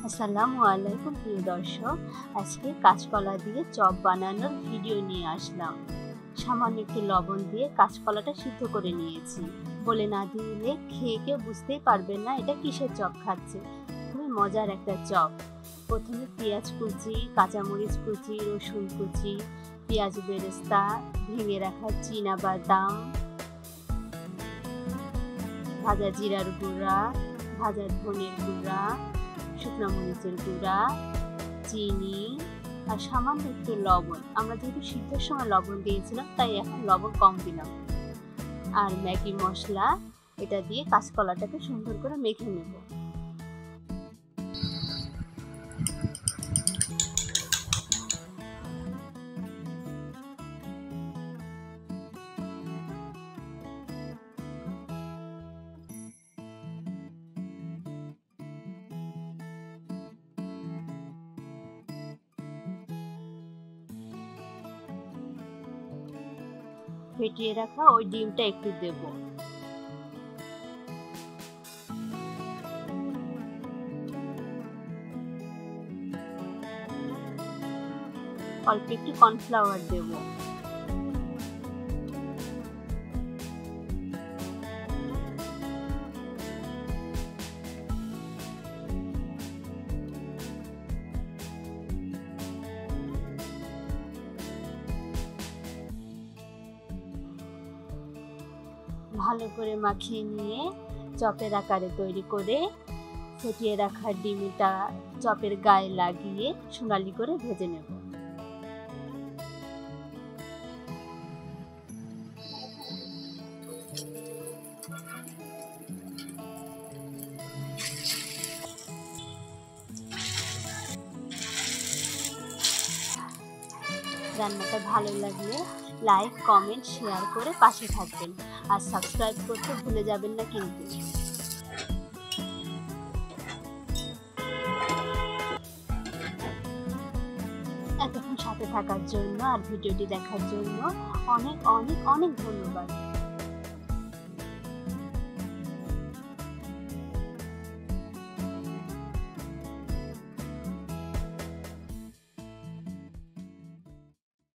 আসসালামু আলাইকুম প্রিয় দর্শক, আজকে কাঁচকলা দিয়ে চপ বানানোর ভিডিও নিয়ে আসলাম। সামান্য একটু লবণ দিয়ে কাঁচকলাটা সিদ্ধ করে নিয়েছি। বলে না দিলে খেয়ে কেউ বুঝতেই পারবেন না এটা কিসের চপ খাচ্ছে। খুবই মজার একটা চপ। প্রথমে পেঁয়াজ কুচি, কাঁচামরিচ কুচি, রসুন কুচি, পেঁয়াজ বেরেস্তা, ভেঙে রাখা চীনা বাদাম, ভাজা জিরার গুঁড়া, ভাজা ধনের গুঁড়া, শুকনো মরিচের গুঁড়া, চিনি আর সামান্য একটু লবণ। আমরা যেহেতু সিদ্ধের সময় লবণ দিয়েছিলাম তাই এখন লবণ কম দিলাম। আর ম্যাগি মশলা, এটা দিয়ে কাঁচকলাটাকে সুন্দর করে মেখে নেব। ফেটিয়ে রাখা ওই ডিমটা একটু দেব। অল্প একটু কর্নফ্লাওয়ার দেব। ভালো করে মাখিয়ে নিয়ে চপের আকারে তৈরি করে ফেটিয়ে রাখা ডিমটা চপের গায়ে লাগিয়ে সোনালি করে ভেজে নেব। রান্নাটা ভালো লাগলে লাইক, কমেন্ট, শেয়ার করে পাশে থাকবেন আর সাবস্ক্রাইব করতে ভুলে যাবেন না কিন্তু। এতক্ষণ সাথে থাকার জন্য আর ভিডিওটি দেখার জন্য অনেক অনেক অনেক ধন্যবাদ।